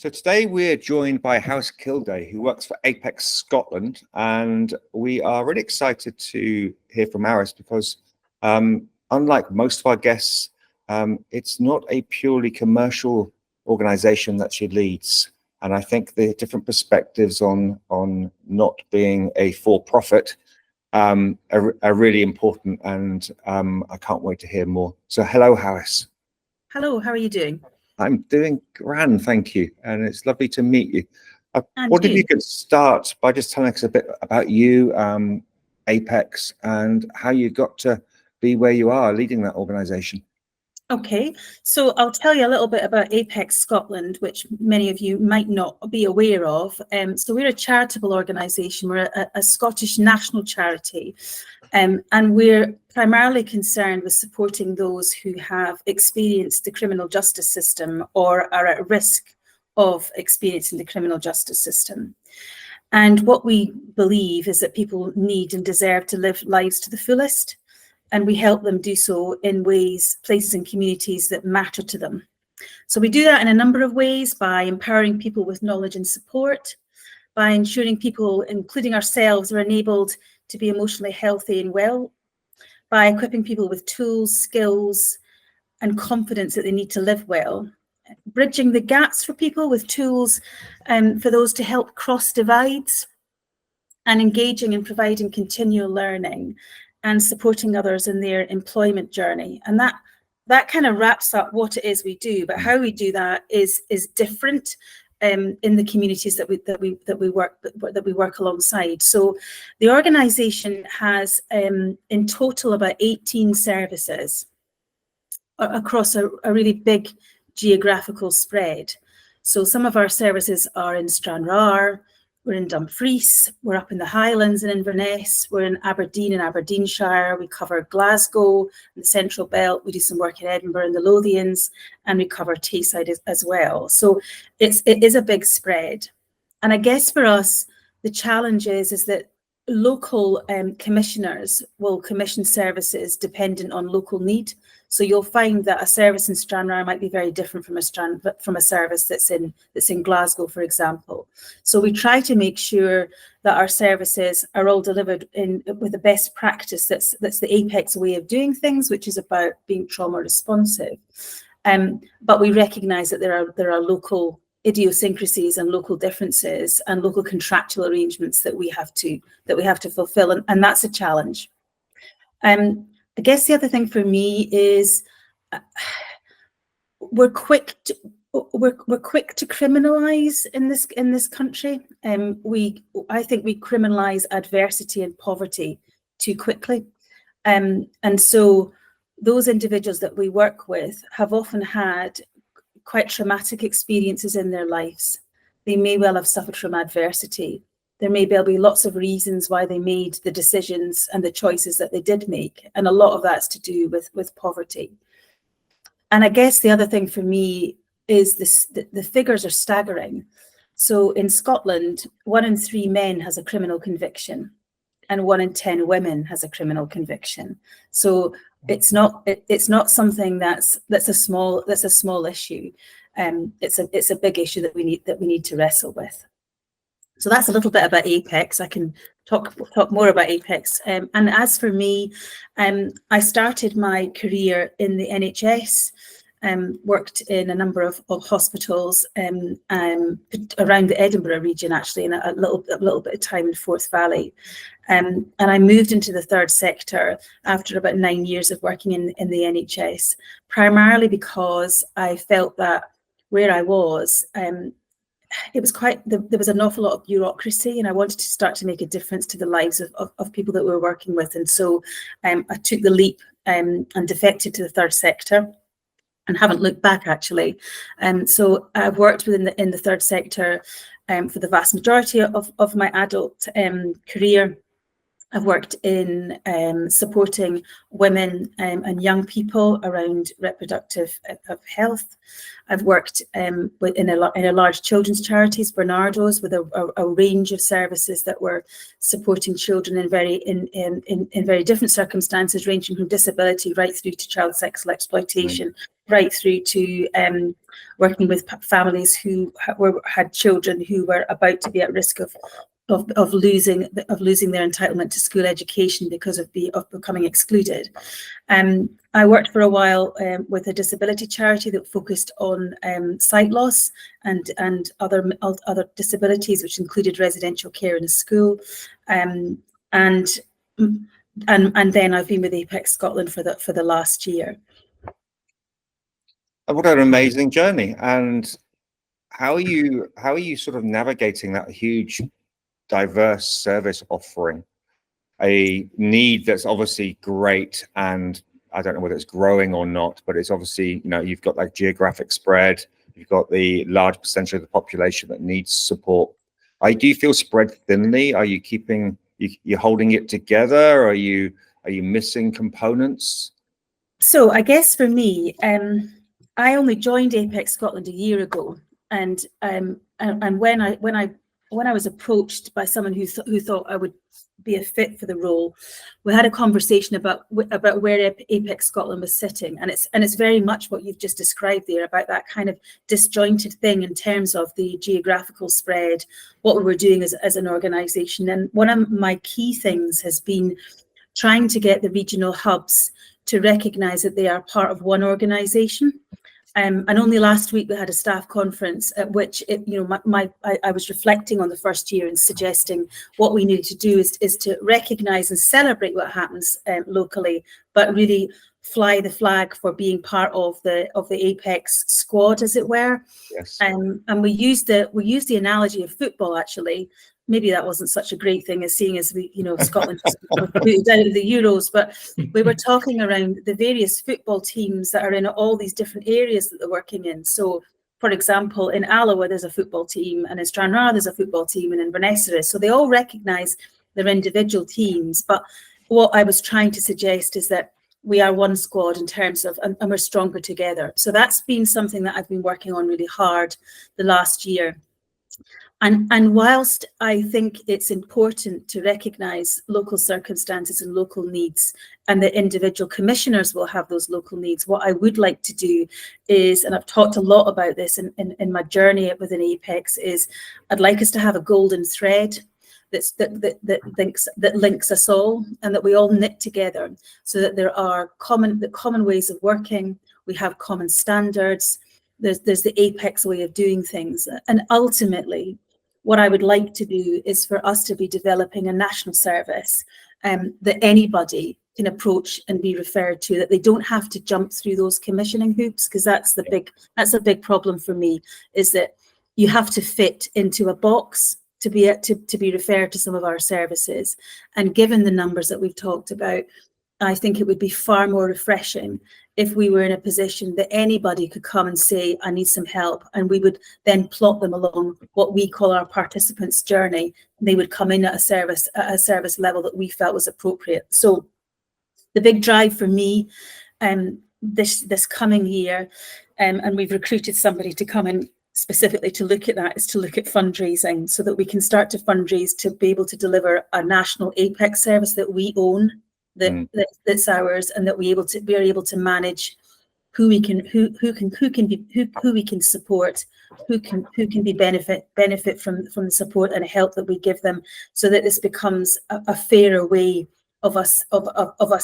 So today we're joined by Hawys Kilday, who works for Apex Scotland, and we are really excited to hear from Hawys because, unlike most of our guests, it's not a purely commercial organisation that she leads, and I think the different perspectives on not being a for-profit are really important, and I can't wait to hear more. So, hello, Hawys. Hello, how are you doing? I'm doing grand, thank you, and it's lovely to meet you. And What if you? you could start by just telling us a bit about you, Apex, and how you got to be where you are leading that organisation? Okay, so I'll tell you a little bit about Apex Scotland, which many of you might not be aware of. So we're a charitable organisation. We're a Scottish national charity, and we're primarily concerned with supporting those who have experienced the criminal justice system or are at risk of experiencing the criminal justice system. And what we believe is that people need and deserve to live lives to the fullest, and we help them do so in ways, places and communities that matter to them. So we do that in a number of ways: by empowering people with knowledge and support, by ensuring people, including ourselves, are enabled to be emotionally healthy and well, by equipping people with tools, skills, and confidence that they need to live well, bridging the gaps for people with tools for those to help cross divides, and engaging and providing continual learning and supporting others in their employment journey. And that kind of wraps up what it is we do. But how we do that is different in the communities that we work alongside. So the organisation has in total about 18 services across a really big geographical spread. So some of our services are in Stranraer, we're in Dumfries, we're up in the Highlands and Inverness, we're in Aberdeen and Aberdeenshire, we cover Glasgow and the Central Belt, we do some work in Edinburgh and the Lothians, and we cover Tayside as well. So it is a big spread. And I guess for us, the challenge is that local commissioners will commission services dependent on local need. So you'll find that a service in Stranraer might be very different from a service that's in Glasgow, for example. So we try to make sure that our services are all delivered with the best practice that's the Apex way of doing things, which is about being trauma responsive. But we recognise that there are local idiosyncrasies and local differences and local contractual arrangements that we have to fulfil, and that's a challenge. I guess the other thing for me is we're quick to criminalise in this country. I think we criminalise adversity and poverty too quickly, and so those individuals that we work with have often had quite traumatic experiences in their lives. They may well have suffered from adversity. There may well be lots of reasons why they made the decisions and the choices that they did make. And a lot of that's to do with poverty. And I guess the other thing for me is the figures are staggering. So in Scotland, 1 in 3 men has a criminal conviction and 1 in 10 women has a criminal conviction. So it's not something that's a small issue. It's a big issue that we need to wrestle with. So that's a little bit about Apex. I can talk more about Apex. And as for me, I started my career in the NHS, worked in a number of hospitals around the Edinburgh region, actually, and a little bit of time in Forth Valley. And I moved into the third sector after about 9 years of working in the NHS, primarily because I felt that where I was, it was there was an awful lot of bureaucracy, and I wanted to start to make a difference to the lives of people that we were working with. And so I took the leap and defected to the third sector and haven't looked back, actually. So I've worked in the third sector for the vast majority of my adult career. I've worked in supporting women and young people around reproductive health. I've worked in a large children's charities, Bernardo's, with a range of services that were supporting children in very different circumstances, ranging from disability right through to child sexual exploitation, right through to working with families who had children who were about to be at risk of losing their entitlement to school education because of becoming excluded. I worked for a while with a disability charity that focused on sight loss and other disabilities, which included residential care in a school, and then I've been with Apex Scotland for the last year. What an amazing journey! And how are you sort of navigating that huge, diverse service offering, a need that's obviously great, and I don't know whether it's growing or not, but it's obviously, you've got like geographic spread, you've got the large percentage of the population that needs support. Do you feel spread thinly? Are you you're holding it together? Are you missing components? So I guess for me, I only joined Apex Scotland a year ago, and when I was approached by someone who thought I would be a fit for the role, we had a conversation about where Apex Scotland was sitting, and it's very much what you've just described there, about that kind of disjointed thing in terms of the geographical spread, what we were doing as an organisation. And one of my key things has been trying to get the regional hubs to recognise that they are part of one organisation. And only last week we had a staff conference at which I was reflecting on the first year and suggesting what we needed to do is to recognise and celebrate what happens locally, but really fly the flag for being part of the Apex squad, as it were. Yes. And we used the analogy of football, actually. Maybe that wasn't such a great thing, as seeing as Scotland was booted out of the Euros, but we were talking around the various football teams that are in all these different areas that they're working in. So, for example, in Alloa there's a football team, and in Stranraer there's a football team, and in Inverness there is. So they all recognise their individual teams. But what I was trying to suggest is that we are one squad in terms of, and we're stronger together. So that's been something that I've been working on really hard the last year. And whilst I think it's important to recognise local circumstances and local needs, and that individual commissioners will have those local needs, what I would like to do is, and I've talked a lot about this in my journey within Apex, is I'd like us to have a golden thread that links us all, and that we all knit together, so that there are common ways of working. We have common standards. There's the Apex way of doing things, and ultimately, what I would like to do is for us to be developing a national service that anybody can approach and be referred to, that they don't have to jump through those commissioning hoops, because that's a big problem for me, is that you have to fit into a box to be referred to some of our services. And given the numbers that we've talked about, I think it would be far more refreshing if we were in a position that anybody could come and say, I need some help, and we would then plot them along what we call our participants' journey. They would come in at a service level that we felt was appropriate. So the big drive for me this coming year, and we've recruited somebody to come in specifically to look at that, is to look at fundraising, so that we can start to fundraise to be able to deliver a national Apex service that we own, that's ours, and that we are able to manage who we can support, who can be benefit from the support and help that we give them, so that this becomes a fairer way of us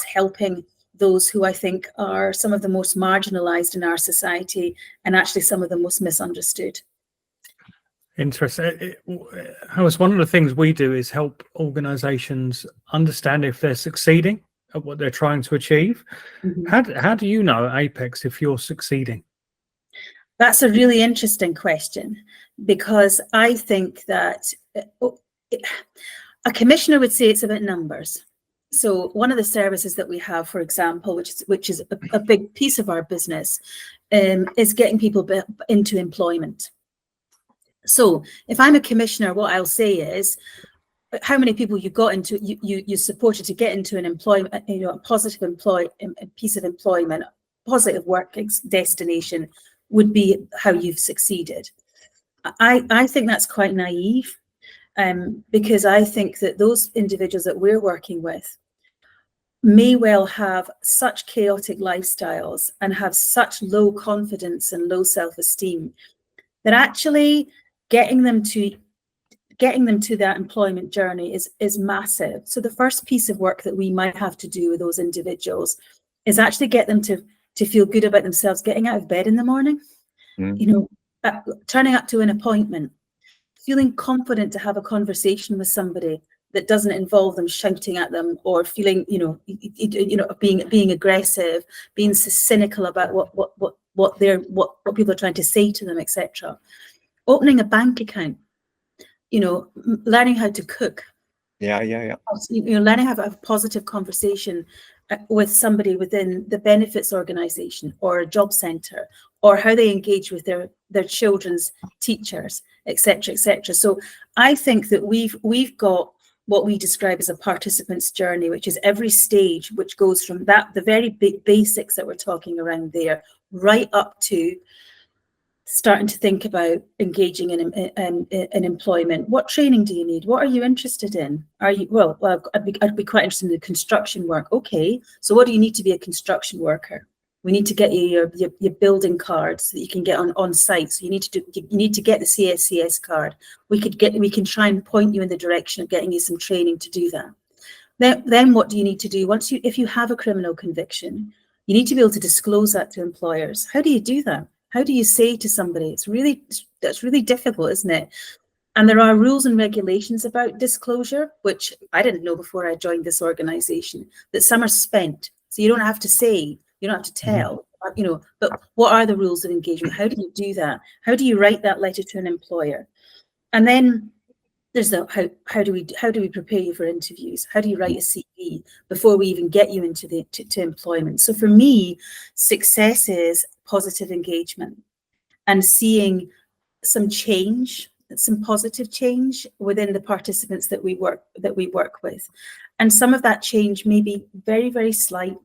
helping those who I think are some of the most marginalised in our society, and actually some of the most misunderstood. Interesting. Hawys, one of the things we do is help organisations understand if they're succeeding at what they're trying to achieve. Mm-hmm. How do you know, Apex, if you're succeeding? That's a really interesting question, because I think that a commissioner would say it's about numbers. So one of the services that we have, for example, which is a big piece of our business, is getting people into employment. So if I'm a commissioner, what I'll say is, how many people you got into, you supported to get into an employment, a positive piece of employment, positive work destination would be how you've succeeded. I think that's quite naive, because I think that those individuals that we're working with may well have such chaotic lifestyles and have such low confidence and low self-esteem that actually getting them to that employment journey is massive. So the first piece of work that we might have to do with those individuals is actually get them to feel good about themselves, getting out of bed in the morning, turning up to an appointment, feeling confident to have a conversation with somebody that doesn't involve them shouting at them or feeling, being aggressive, being cynical about what people are trying to say to them, etc. Opening a bank account, learning how to cook. Yeah. Learning how to have a positive conversation with somebody within the benefits organization or a job center, or how they engage with their children's teachers, etc., etc. So I think that we've got what we describe as a participant's journey, which is every stage, which goes from the very big basics that we're talking around there, right up to starting to think about engaging in employment. What training do you need? What are you interested in? I'd be quite interested in the construction work. Okay, so what do you need to be a construction worker? We need to get you your building card so that you can get on site. So you need to get the CSCS card. We can try and point you in the direction of getting you some training to do that. Then what do you need to do if you have a criminal conviction? You need to be able to disclose that to employers. How do you do that? How do you say to somebody? That's really difficult, isn't it? And there are rules and regulations about disclosure, which I didn't know before I joined this organization, that some are spent. So you don't have to say, you don't have to tell, but what are the rules of engagement? How do you do that? How do you write that letter to an employer? And then there's how do we prepare you for interviews? How do you write a CV before we even get you into to employment? So for me, success is positive engagement and seeing some change, some positive change within the participants that we work with. And some of that change may be very, very slight,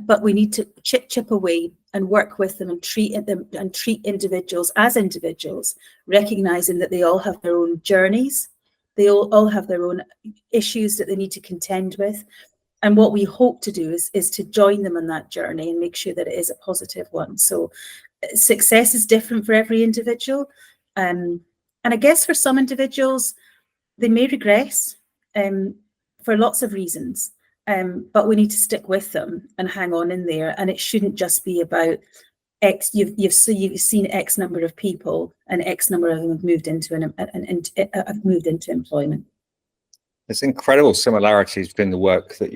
but we need to chip away and work with them and treat individuals as individuals, recognizing that they all have their own journeys, they all have their own issues that they need to contend with. And what we hope to do is to join them on that journey and make sure that it is a positive one. So success is different for every individual. And I guess for some individuals, they may regress for lots of reasons. But we need to stick with them and hang on in there. And it shouldn't just be about X. You've seen X number of people, and X number of them have moved into employment. There's incredible similarities between the work that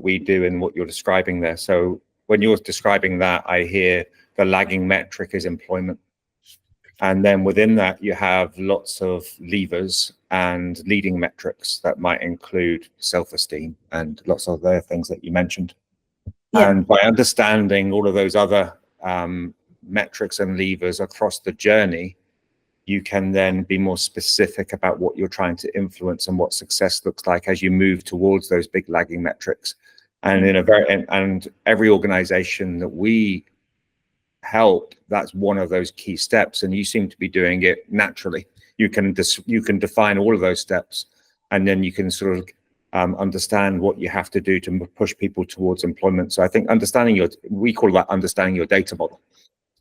we do and what you're describing there. So when you're describing that, I hear the lagging metric is employment. And then within that, you have lots of levers and leading metrics that might include self-esteem and lots of other things that you mentioned. Yeah. And by understanding all of those other metrics and levers across the journey, you can then be more specific about what you're trying to influence and what success looks like as you move towards those big lagging metrics. And and every organization that we help, that's one of those key steps, and you seem to be doing it naturally. You can define all of those steps, and then you can sort of understand what you have to do to push people towards employment. So I think we call that understanding your data model.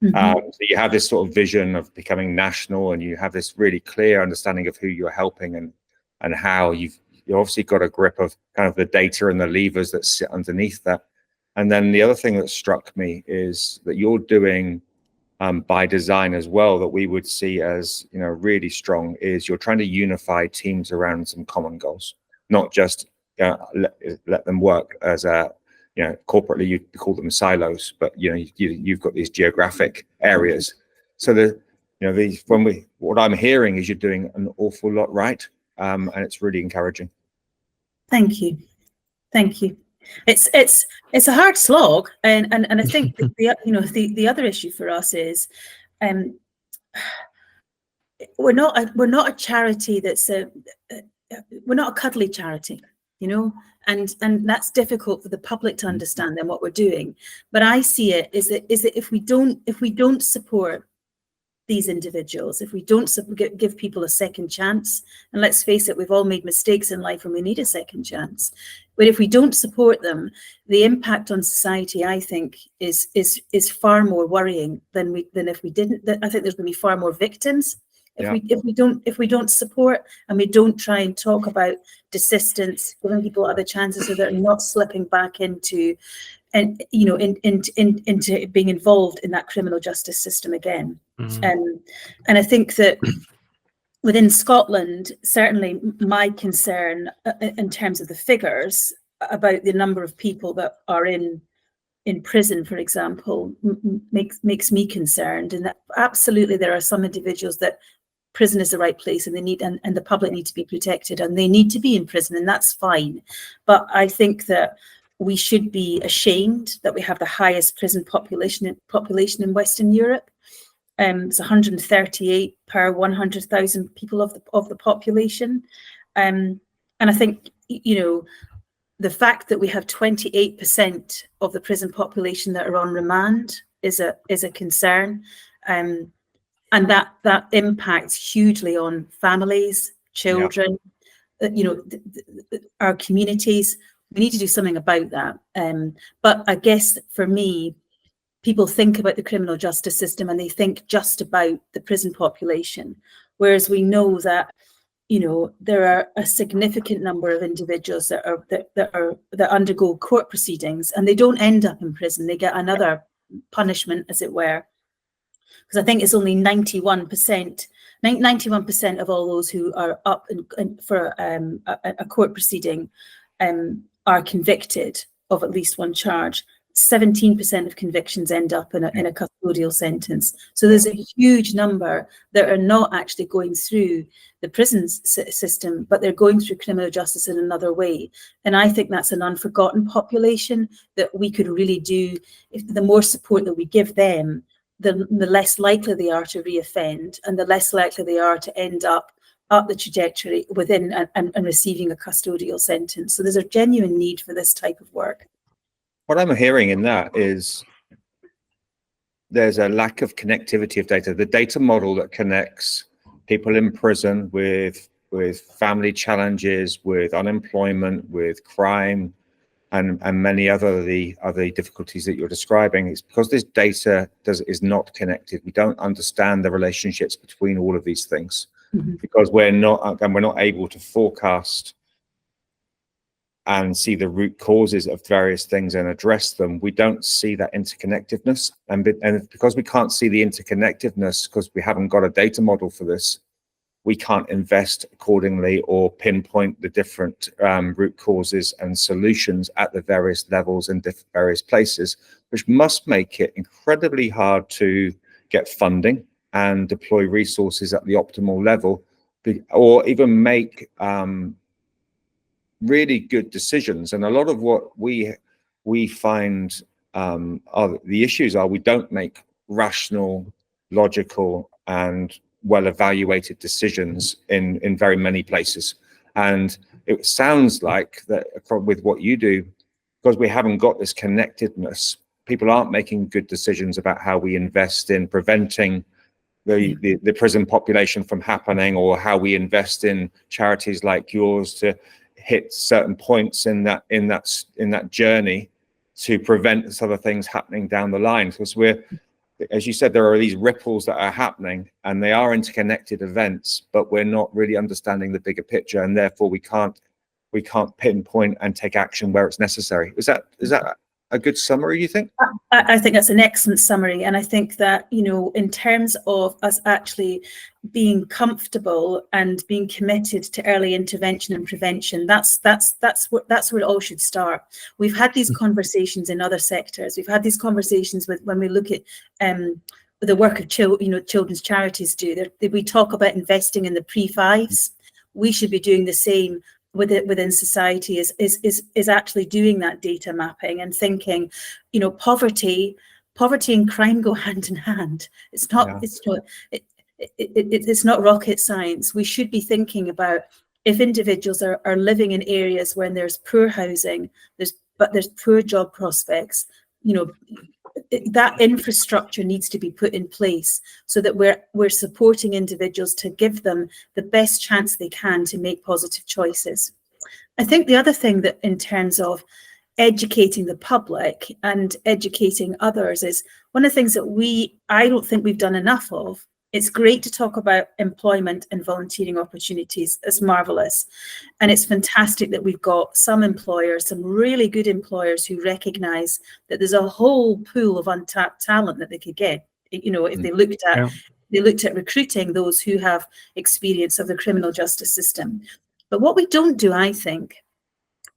So you have this sort of vision of becoming national, and you have this really clear understanding of who you're helping and how you've obviously got a grip of kind of the data and the levers that sit underneath that. And then the other thing that struck me is that you're doing by design as well, that we would see as really strong, is you're trying to unify teams around some common goals, not just let them work as a corporately you call them silos, but you've got these geographic areas. So what I'm hearing is you're doing an awful lot right, and it's really encouraging. Thank you. It's a hard slog, and I think the other issue for us is we're not a charity that's we're not a cuddly charity, you know, and that's difficult for the public to understand then what we're doing. But I see it is that if we don't support these individuals, if we don't give people a second chance, and let's face it, we've all made mistakes in life and we need a second chance. But if we don't support them, the impact on society, I think, is far more worrying than if we didn't. I think there's going to be far more victims if we don't support and we don't try and talk about desistance, giving people other chances so they're not slipping back into into being involved in that criminal justice system again. And I think that within Scotland, certainly my concern in terms of the figures about the number of people that are in prison, for example, makes me concerned. And that absolutely there are some individuals that prison is the right place and they need and the public need to be protected and they need to be in prison, and that's fine. But I think that we should be ashamed that we have the highest prison population in Western Europe. It's 138 per 100,000 people of the population, and I think, you know, the fact that we have 28% of the prison population that are on remand is a concern, and that impacts hugely on families, children, you know, our communities. We need to do something about that. But I guess for me, people think about the criminal justice system and they think just about the prison population, whereas we know that, you know, there are a significant number of individuals that undergo court proceedings and they don't end up in prison. They get another punishment, as it were, because I think it's only 91% of all those who are up for a court proceeding are convicted of at least one charge. 17% of convictions end up in a custodial sentence. So there's a huge number that are not actually going through the prison system, but they're going through criminal justice in another way. And I think that's an unforgotten population that we could really do. If the more support that we give them, the less likely they are to reoffend and the less likely they are to end up the trajectory within and receiving a custodial sentence. So there's a genuine need for this type of work. What I'm hearing in that is there's a lack of connectivity of data. The data model that connects people in prison with family challenges, with unemployment, with crime, and many other the difficulties that you're describing, is because this data is not connected. We don't understand the relationships between all of these things. Because we're not able to forecast and see the root causes of various things and address them. We don't see that interconnectedness, and because we can't see the interconnectedness, because we haven't got a data model for this, we can't invest accordingly or pinpoint the different root causes and solutions at the various levels and various places, which must make it incredibly hard to get funding and deploy resources at the optimal level, or even make really good decisions. And a lot of what we find are the issues are we don't make rational, logical, and well-evaluated decisions in very many places. And it sounds like that with what you do, because we haven't got this connectedness, people aren't making good decisions about how we invest in preventing the prison population from happening, or how we invest in charities like yours to hit certain points in that journey to prevent some of the things happening down the line. Because as you said, there are these ripples that are happening and they are interconnected events, but we're not really understanding the bigger picture, and therefore we can't pinpoint and take action where it's necessary. Is that a good summary, you think? I think that's an excellent summary, and I think that, you know, in terms of us actually being comfortable and being committed to early intervention and prevention, that's where it all should start. We've had these conversations in other sectors. We've had these conversations when we look at the work of children's charities do. We talk about investing in the pre-fives. We should be doing the same within society, is actually doing that data mapping and thinking, you know, poverty and crime go hand in hand. It's not rocket science. We should be thinking about if individuals are living in areas where there's poor housing, there's poor job prospects, that infrastructure needs to be put in place so that we're supporting individuals to give them the best chance they can to make positive choices. I think the other thing that in terms of educating the public and educating others is one of the things that I don't think we've done enough of. It's great to talk about employment and volunteering opportunities. It's marvelous. And it's fantastic that we've got some employers, some really good employers who recognize that there's a whole pool of untapped talent that they could get, if they looked at recruiting those who have experience of the criminal justice system. But what we don't do, I think,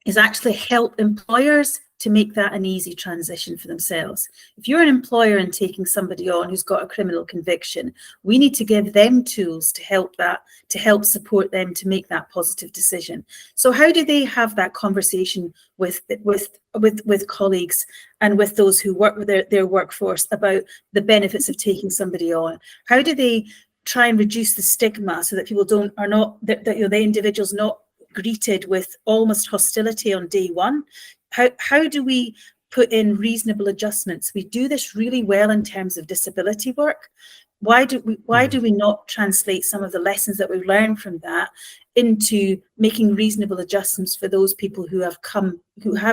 is actually help employers to make that an easy transition for themselves. If you're an employer and taking somebody on who's got a criminal conviction, we need to give them tools to help support them to make that positive decision. So how do they have that conversation with colleagues and with those who work with their workforce about the benefits of taking somebody on? How do they try and reduce the stigma so that people the individual's not greeted with almost hostility on day one? How do we put in reasonable adjustments? We do this really well in terms of disability work. Why do we not translate some of the lessons that we've learned from that into making reasonable adjustments for those people who have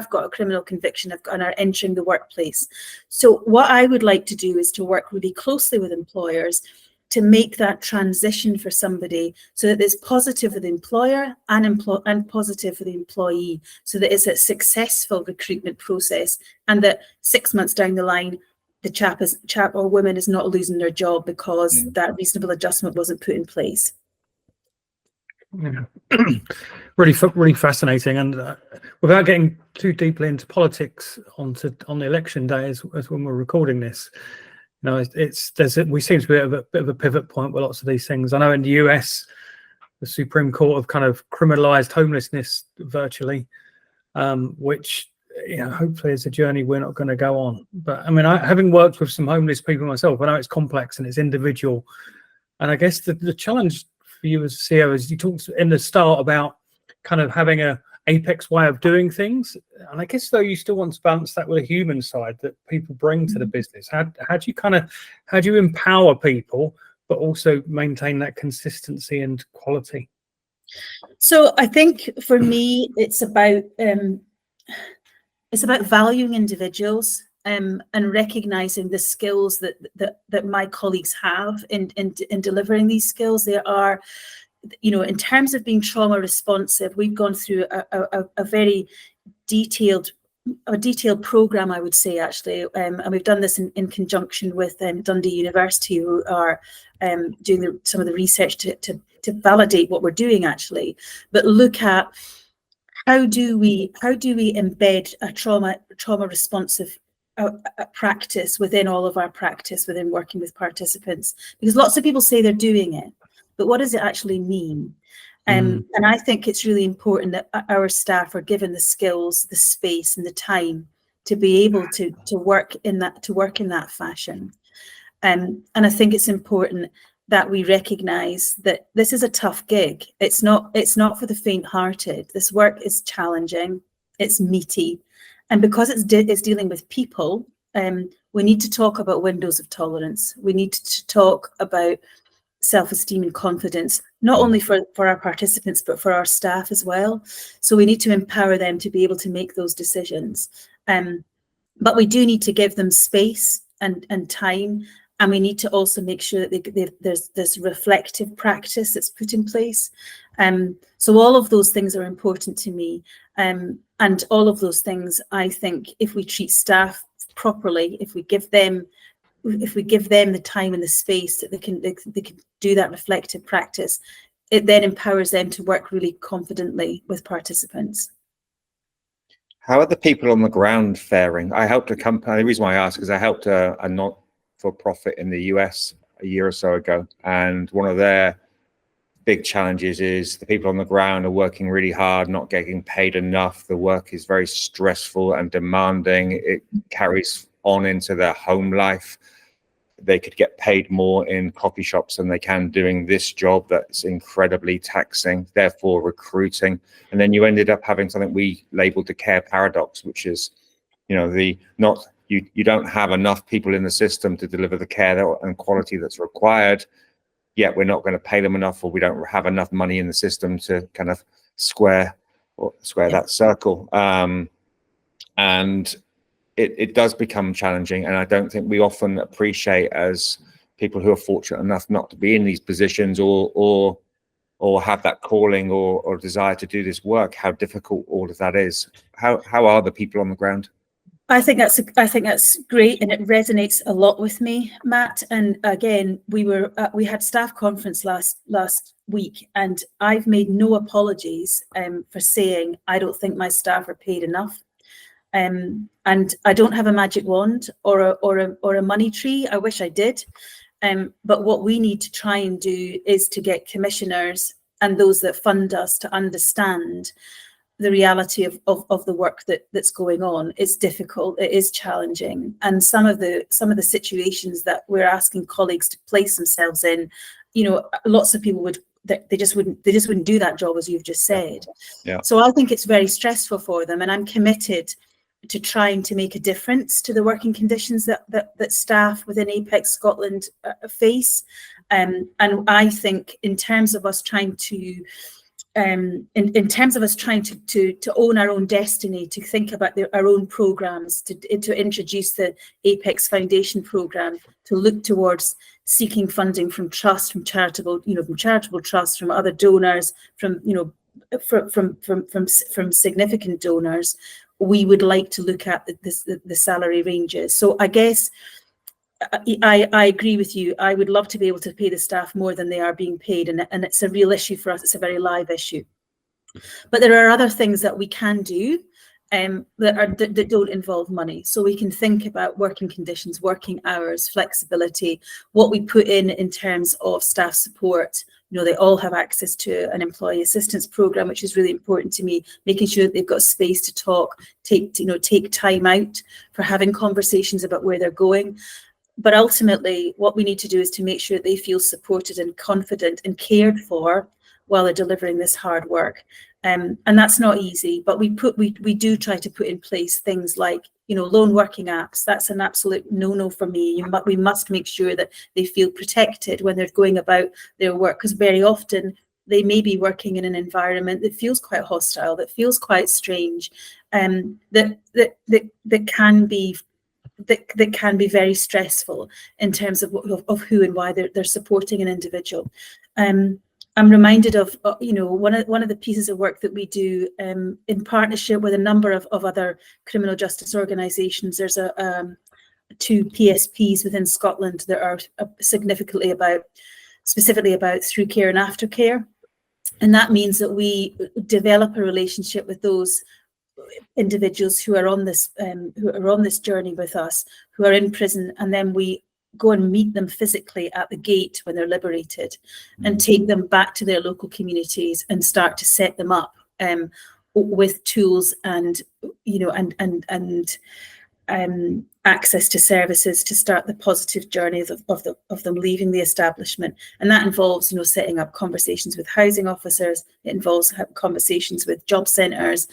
got a criminal conviction and are entering the workplace? So what I would like to do is to work really closely with employers to make that transition for somebody so that it's positive for the employer and positive for the employee, so that it's a successful recruitment process and that 6 months down the line, the chap or woman is not losing their job because that reasonable adjustment wasn't put in place. Yeah. really fascinating. And without getting too deeply into politics on the election day as when we're recording this, we seem to be at a bit of a pivot point with lots of these things. I know in the US, the Supreme Court have kind of criminalized homelessness virtually, which hopefully is a journey we're not going to go on. But I mean, having worked with some homeless people myself, I know it's complex and it's individual. And I guess the challenge for you as a CEO is you talked in the start about kind of having a apex way of doing things, and I guess though you still want to balance that with a human side that people bring to the business. How do you empower people but also maintain that consistency and quality? So I think for me it's about valuing individuals and recognizing the skills that my colleagues have in delivering these skills. There are, in terms of being trauma responsive, we've gone through a very detailed program, I would say, actually, and we've done this in conjunction with Dundee University, who are doing some of the research to validate what we're doing, actually. But look at how do we embed a trauma responsive practice within all of our practice within working with participants, because lots of people say they're doing it. But what does it actually mean? And I think it's really important that our staff are given the skills, the space, and the time to be able to work in that fashion. And I think it's important that we recognise that this is a tough gig. It's not for the faint-hearted. This work is challenging. It's meaty, and because it's dealing with people, we need to talk about windows of tolerance. We need to talk about self-esteem and confidence, not only for our participants, but for our staff as well. So we need to empower them to be able to make those decisions. But we do need to give them space and time. And we need to also make sure that there's this reflective practice that's put in place. So all of those things are important to me. And all of those things, I think, if we treat staff properly, if we give them the time and the space that they can do that reflective practice, it then empowers them to work really confidently with participants. How are the people on the ground faring? I helped a company. The reason why I ask is I helped a not-for-profit in the US a year or so ago, and one of their big challenges is the people on the ground are working really hard, not getting paid enough. The work is very stressful and demanding. It carries on into their home life. they could get paid more in coffee shops than they can doing this job that's incredibly taxing, therefore recruiting. And then you ended up having something we labeled the care paradox, which is, you know, you don't have enough people in the system to deliver the care and quality that's required, yet we're not going to pay them enough, or we don't have enough money in the system to kind of square that circle. And it does become challenging, and I don't think we often appreciate, as people who are fortunate enough not to be in these positions or have that calling or desire to do this work, how difficult all of that is. How are the people on the ground? I think that's great, and it resonates a lot with me, Matt. And again, we had staff conference last week, and I've made no apologies for saying I don't think my staff are paid enough. And I don't have a magic wand or a money tree. I wish I did. But what we need to try and do is to get commissioners and those that fund us to understand the reality of the work that's going on. It's difficult, it is challenging. And some of the situations that we're asking colleagues to place themselves in, you know, lots of people they just wouldn't do that job, as you've just said. Yeah. So I think it's very stressful for them, and I'm committed to trying to make a difference to the working conditions that staff within Apex Scotland face. And I think in terms of us trying to in terms of us trying to own our own destiny, to think about our own programs, to introduce the Apex Foundation program, to look towards seeking funding from trust, from charitable trusts, from other donors, from significant donors. We would like to look at the salary ranges. So I guess I agree with you. I would love to be able to pay the staff more than they are being paid, and it's a real issue for us. It's a very live issue. But there are other things that we can do that don't involve money. So we can think about working conditions, working hours, flexibility, what we put in terms of staff support. You know, they all have access to an employee assistance program, which is really important to me, making sure that they've got space to talk, take time out for having conversations about where they're going. But ultimately, what we need to do is to make sure they feel supported and confident and cared for while they're delivering this hard work. And that's not easy, but we do try to put in place things like, you know, lone working apps. That's an absolute no-no for me. We must make sure that they feel protected when they're going about their work, because very often they may be working in an environment that feels quite hostile, that feels quite strange, that can be very stressful in terms of who and why they're supporting an individual. I'm reminded of one of the pieces of work that we do in partnership with a number of other criminal justice organisations. There's two PSPs within Scotland that are specifically about through care and aftercare, and that means that we develop a relationship with those individuals who are on this journey with us, who are in prison, and then we go and meet them physically at the gate when they're liberated, and take them back to their local communities and start to set them up with tools and access to services to start the positive journey of them leaving the establishment. And that involves, setting up conversations with housing officers. It involves conversations with job centres,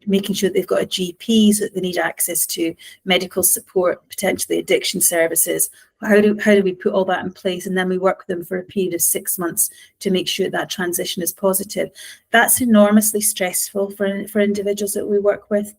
making sure that they've got a GP, so that they need access to medical support, potentially addiction services. How do we put all that in place? And then we work with them for a period of 6 months to make sure that transition is positive. That's enormously stressful for individuals that we work with.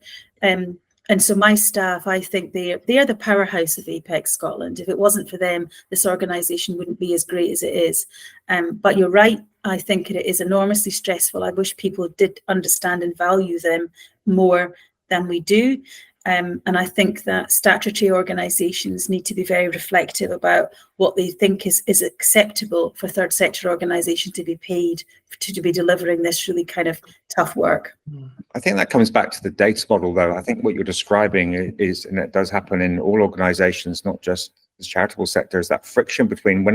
And so my staff, I think they are the powerhouse of Apex Scotland. If it wasn't for them, this organisation wouldn't be as great as it is. But you're right, I think it is enormously stressful. I wish people did understand and value them more than we do. And I think that statutory organisations need to be very reflective about what they think is acceptable for third sector organisations to be paid to be delivering this really kind of tough work. I think that comes back to the data model, though. I think what you're describing is, and it does happen in all organisations, not just the charitable sector, is that friction between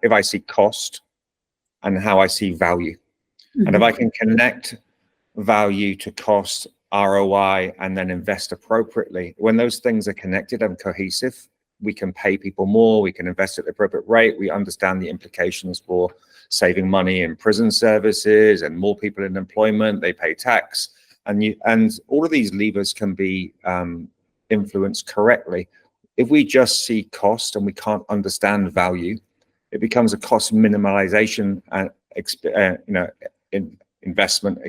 if I see cost and how I see value. Mm-hmm. And if I can connect value to cost, ROI, and then invest appropriately, when those things are connected and cohesive, we can pay people more, we can invest at the appropriate rate, we understand the implications for saving money in prison services and more people in employment, they pay tax, and all of these levers can be influenced correctly. If we just see cost and we can't understand value, it becomes a cost minimalization and investment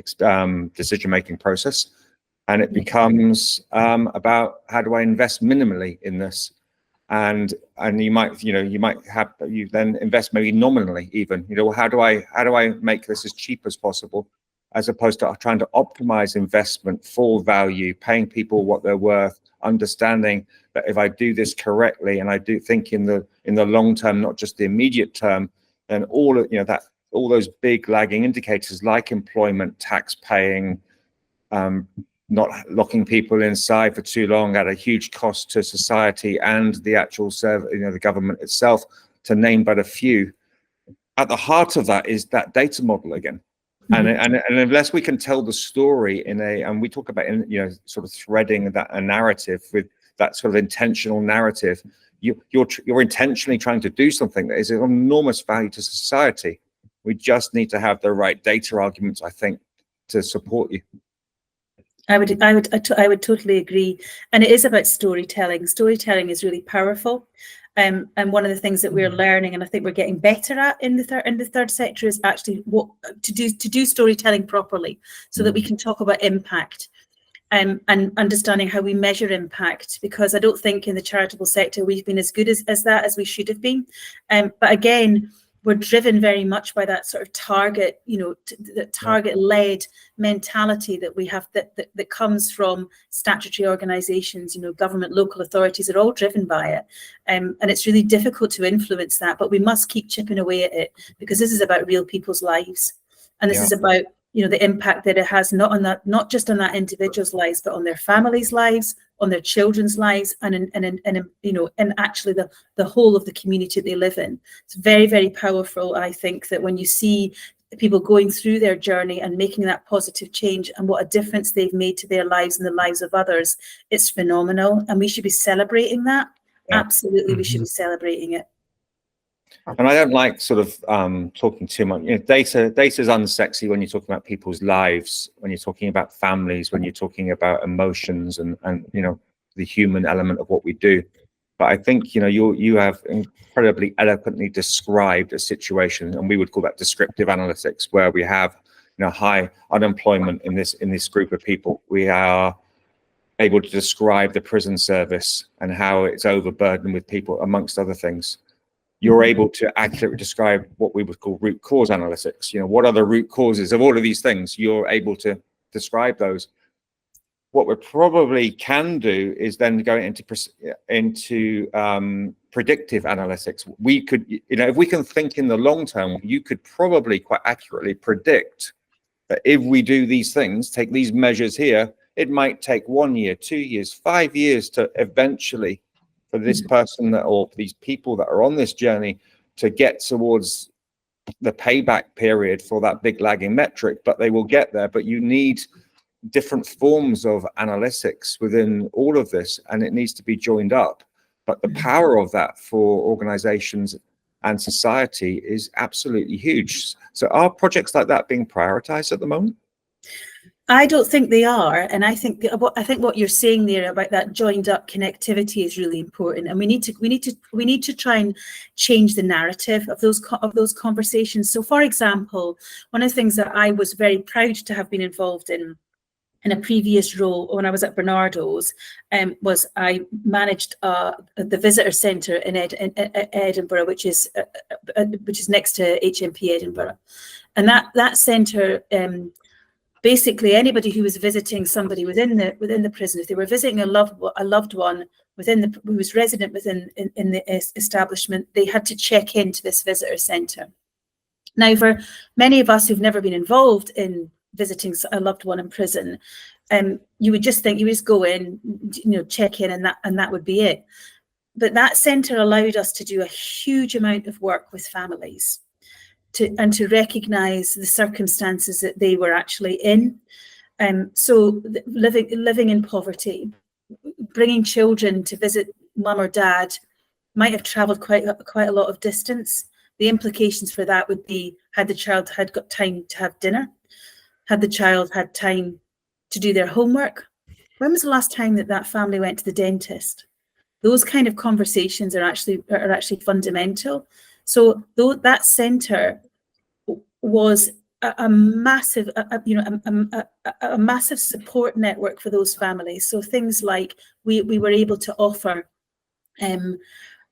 decision-making process, and it becomes about how do I invest minimally in this, and you then invest maybe nominally even. How do I make this as cheap as possible, as opposed to trying to optimize investment for value, paying people what they're worth, understanding that if I do this correctly and I do think in the long term, not just the immediate term, then all those big lagging indicators like employment, tax paying, not locking people inside for too long at a huge cost to society and the actual the government itself, to name but a few. At the heart of that is that data model again. And unless we can tell the story and we talk about sort of threading a narrative with that sort of intentional narrative, you're intentionally trying to do something that is of enormous value to society. We just need to have the right data arguments, I think, to support you. I would totally agree, and it is about storytelling. Storytelling is really powerful, and one of the things that we're learning, and I think we're getting better at in the third sector, is actually what to do storytelling properly, so that we can talk about impact, and understanding how we measure impact. Because I don't think in the charitable sector we've been as good as that as we should have been, but again, we're driven very much by that sort of target, the target-led mentality that we have, that comes from statutory organisations, government, local authorities are all driven by it, and it's really difficult to influence that. But we must keep chipping away at it, because this is about real people's lives, and this is about the impact that it has not just on that individual's lives, but on their families' lives, on their children's lives, and actually the whole of the community they live in. It's very, very powerful. I think that when you see people going through their journey and making that positive change, and what a difference they've made to their lives and the lives of others, it's phenomenal, and we should be celebrating that. Absolutely, we should be celebrating it. And I don't like sort of talking too much. Data is unsexy when you're talking about people's lives, when you're talking about families, when you're talking about emotions and the human element of what we do. But I think you have incredibly eloquently described a situation, and we would call that descriptive analytics, where we have high unemployment in this group of people. We are able to describe the prison service and how it's overburdened with people, amongst other things. You're able to accurately describe what we would call root cause analytics. What are the root causes of all of these things? You're able to describe those. What we probably can do is then go into predictive analytics. We could, if we can think in the long term, you could probably quite accurately predict that if we do these things, take these measures here, it might take 1 year, 2 years, 5 years to eventually, for this person or these people that are on this journey, to get towards the payback period for that big lagging metric. But they will get there. But you need different forms of analytics within all of this, and it needs to be joined up. But the power of that for organizations and society is absolutely huge. So are projects like that being prioritized at the moment? I don't think they are, and I think what you're saying there about that joined up connectivity is really important, and we need to try and change the narrative of those conversations. So, for example, one of the things that I was very proud to have been involved in a previous role when I was at Bernardo's was I managed the visitor centre in Edinburgh, which is next to HMP Edinburgh, and that centre. Basically, anybody who was visiting somebody within the prison, if they were visiting a loved one who was resident within the establishment, they had to check into this visitor centre. Now, for many of us who've never been involved in visiting a loved one in prison, you would just think you just go in, check in, and that would be it. But that centre allowed us to do a huge amount of work with families. To recognise the circumstances that they were actually in, so living in poverty, bringing children to visit mum or dad might have travelled quite a lot of distance. The implications for that would be, had the child had got time to have dinner? Had the child had time to do their homework? When was the last time that family went to the dentist? Those kind of conversations are actually fundamental. So though that centre was a massive, a massive support network for those families. So things like we were able to offer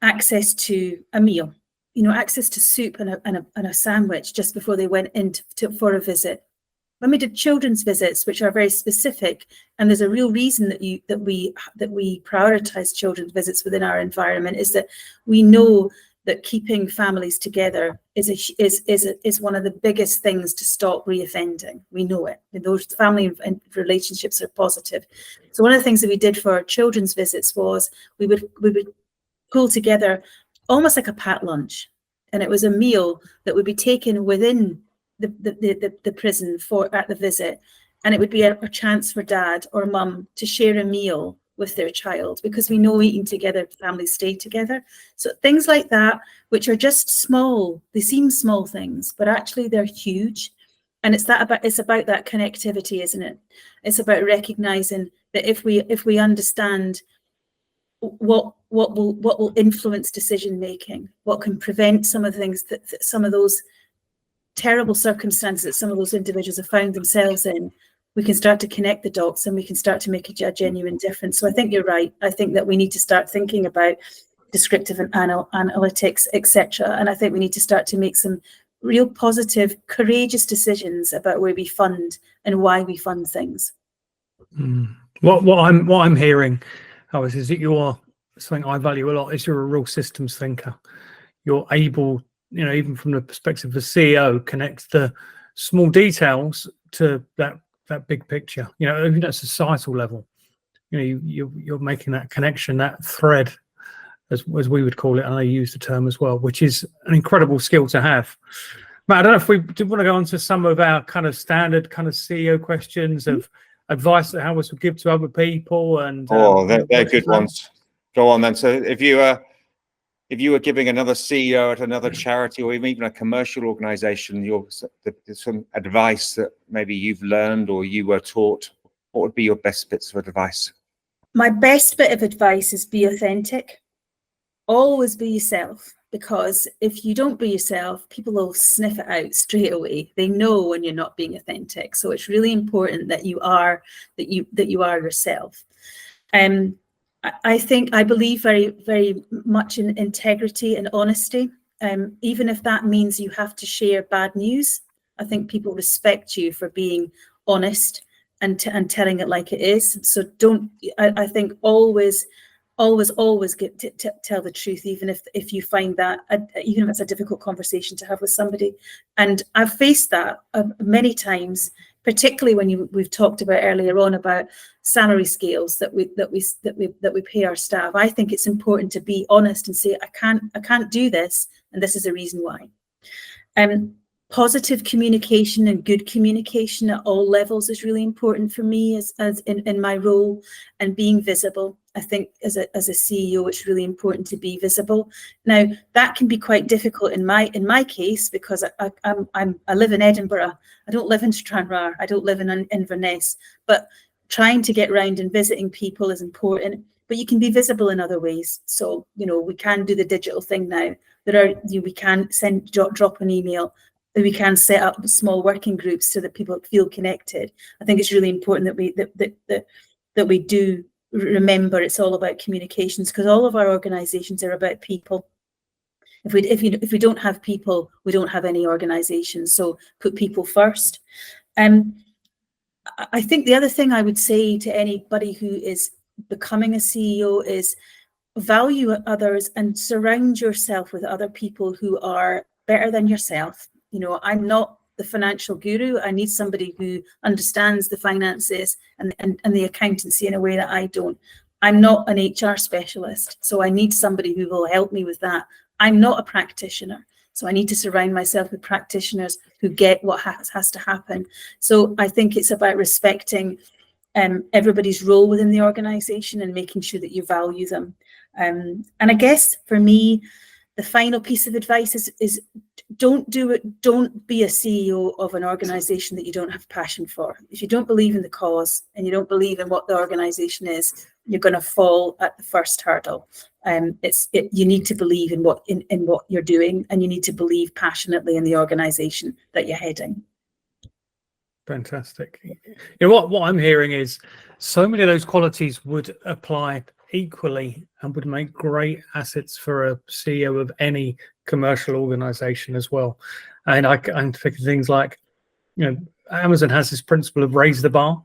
access to a meal, access to soup and a sandwich just before they went in for a visit. When we did children's visits, which are very specific, and there's a real reason that we prioritize children's visits within our environment, is that we know that keeping families together is one of the biggest things to stop reoffending. We know it. And those family and relationships are positive. So one of the things that we did for our children's visits was we would pull together almost like a packed lunch, and it was a meal that would be taken within the prison at the visit, and it would be a chance for dad or mum to share a meal with their child, because we know eating together, families stay together. So things like that, which are just small, they seem small things, but actually they're huge. And it's about that connectivity, isn't it? It's about recognizing that if we understand what will influence decision making, what can prevent some of the things that some of those terrible circumstances that some of those individuals have found themselves in, we can start to connect the dots and we can start to make a genuine difference. So I think you're right. I think that we need to start thinking about descriptive and analytics, etc. And I think we need to start to make some real positive, courageous decisions about where we fund and why we fund things. What I'm hearing, Hawys, is that you're something I value a lot. Is you're a real systems thinker. You're able, even from the perspective of the CEO, connect the small details to that big picture. Even at societal level, you're making that connection, that thread, as we would call it, and I use the term as well, which is an incredible skill to have. Matt, I don't know if we do want to go on to some of our kind of standard kind of CEO questions of advice that Hawys would give to other people. And they're good ones. Go on then. So if you were giving another CEO at another charity or even a commercial organization, there's some advice that maybe you've learned or you were taught, what would be your best bits of advice? My best bit of advice is be authentic. Always be yourself, because if you don't be yourself, people will sniff it out straight away. They know when you're not being authentic. So it's really important that you are yourself. I believe very, very much in integrity and honesty. Even if that means you have to share bad news, I think people respect you for being honest and telling it like it is. So I think always get to tell the truth, even if you find that, even if it's a difficult conversation to have with somebody. And I've faced that many times, particularly when we've talked about earlier on about salary scales that we pay our staff. I think it's important to be honest and say, I can't do this, and this is the reason why. Positive communication and good communication at all levels is really important for me as in my role, and being visible. I think as a CEO, it's really important to be visible. Now that can be quite difficult in my case, because I live in Edinburgh. I don't live in Stranraer. I don't live in Inverness. But trying to get round and visiting people is important. But you can be visible in other ways. So we can do the digital thing now. We can drop an email. We can set up small working groups so that people feel connected. I think it's really important that we do remember it's all about communications, because all of our organizations are about people. If we don't have people, we don't have any organization. So put people first. I think the other thing I would say to anybody who is becoming a CEO is value others and surround yourself with other people who are better than yourself. I'm not the financial guru. I need somebody who understands the finances and the accountancy in a way that I don't. I'm not an HR specialist, so I need somebody who will help me with that. I'm not a practitioner, so I need to surround myself with practitioners who get what has to happen. So I think it's about respecting everybody's role within the organization and making sure that you value them. And I guess for me, the final piece of advice is don't do it. Don't be a CEO of an organisation that you don't have passion for. If you don't believe in the cause and you don't believe in what the organisation is, you're going to fall at the first hurdle. You need to believe in what you're doing, and you need to believe passionately in the organisation that you're heading. Fantastic. You know what I'm hearing is so many of those qualities would apply equally and would make great assets for a CEO of any commercial organization as well. And I'm thinking things like, you know, Amazon has this principle of raise the bar.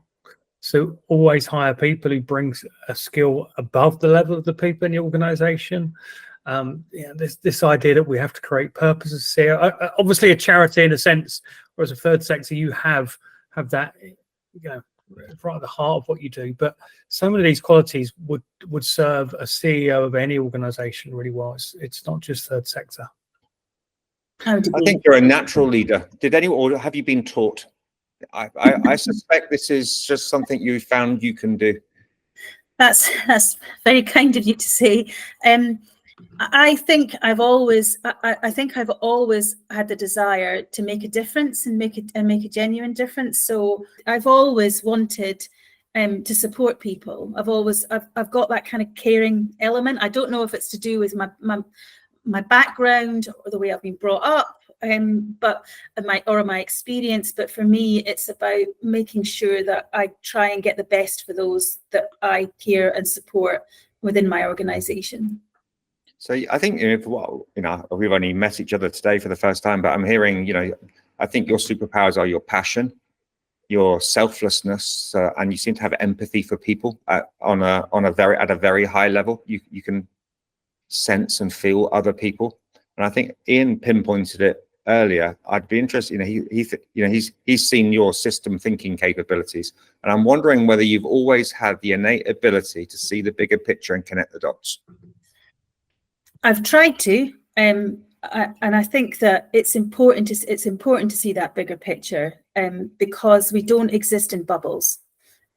So always hire people who brings a skill above the level of the people in the organization. This idea that we have to create purposes here. Obviously a charity in a sense, whereas a third sector, you have that, you know, right at the heart of what you do. But so many of these qualities would serve a CEO of any organization really well. It's not just third sector. I think you're a natural leader. Did anyone, or have you been taught? I suspect this is just something you found you can do. That's very kind of you to say. I think I've always had the desire to make a difference and make a genuine difference. So I've always wanted to support people. I've got that kind of caring element. I don't know if it's to do with my background or the way I've been brought up, but my experience. But for me, it's about making sure that I try and get the best for those that I care and support within my organisation. So I think, we've only met each other today for the first time, but I'm hearing, I think your superpowers are your passion, your selflessness, and you seem to have empathy for people at a very high level. You can sense and feel other people, and I think Ian pinpointed it earlier. I'd be interested. He's seen your system thinking capabilities, and I'm wondering whether you've always had the innate ability to see the bigger picture and connect the dots. I've tried to, and I think that it's important to see that bigger picture, because we don't exist in bubbles,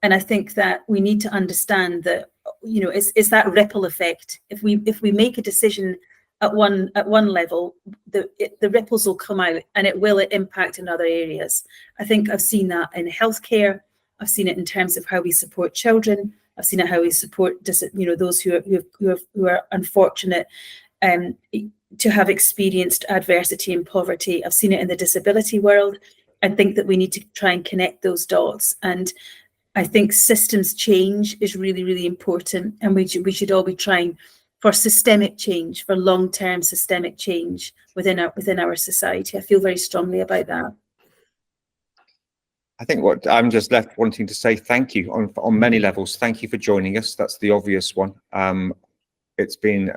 and I think that we need to understand that it's that ripple effect. If we make a decision at one level, the ripples will come out and it will impact in other areas. I think I've seen that in healthcare. I've seen it in terms of how we support children. I've seen it how we support those who are unfortunate to have experienced adversity and poverty. I've seen it in the disability world. I think that we need to try and connect those dots, and I think systems change is really, really important, and we should all be trying for systemic change, for long-term systemic change within our society. I feel very strongly about that. I think what I'm just left wanting to say thank you on many levels. Thank you for joining us. That's the obvious one. It's been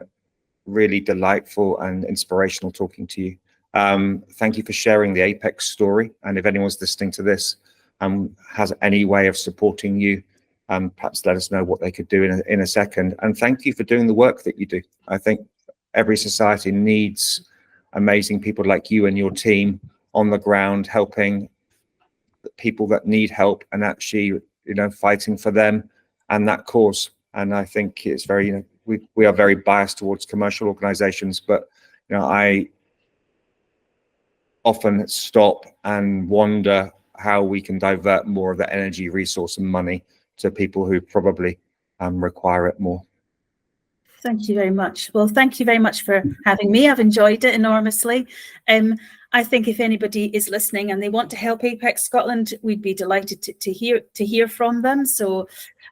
really delightful and inspirational talking to you. Thank you for sharing the Apex story. And if anyone's listening to this has any way of supporting you, perhaps let us know what they could do in a second. And thank you for doing the work that you do. I think every society needs amazing people like you and your team on the ground, helping people that need help and actually, fighting for them and that cause. And I think it's very, we are very biased towards commercial organizations, but, I often stop and wonder how we can divert more of the energy, resource and money to people who probably require it more. Thank you very much. Well, thank you very much for having me. I've enjoyed it enormously. I think if anybody is listening and they want to help Apex Scotland, we'd be delighted to hear from them. So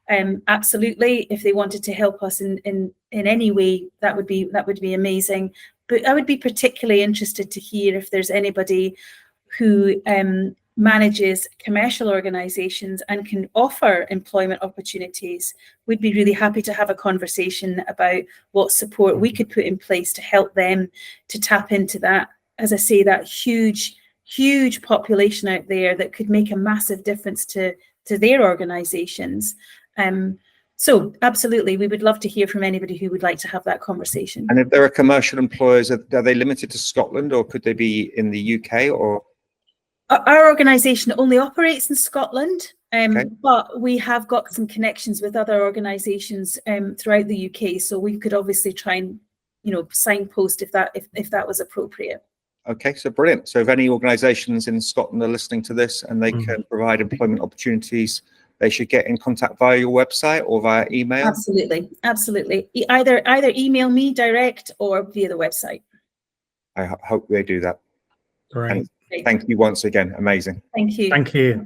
absolutely, if they wanted to help us in any way, that would be amazing. But I would be particularly interested to hear if there's anybody who manages commercial organisations and can offer employment opportunities. We'd be really happy to have a conversation about what support we could put in place to help them to tap into that, as I say, that huge population out there that could make a massive difference to their organisations. So absolutely, we would love to hear from anybody who would like to have that conversation. And if there are commercial employers, are they limited to Scotland, or could they be in the UK? Or our organisation only operates in Scotland, Okay. But we have got some connections with other organisations throughout the UK, so we could obviously try and, you know, signpost if that was appropriate. Okay, so brilliant. So if any organisations in Scotland are listening to this and they can provide employment opportunities, they should get in contact via your website or via email. Absolutely, absolutely. Either email me direct or via the website. I hope they do that. Great. And thank you once again. Amazing. Thank you. Thank you.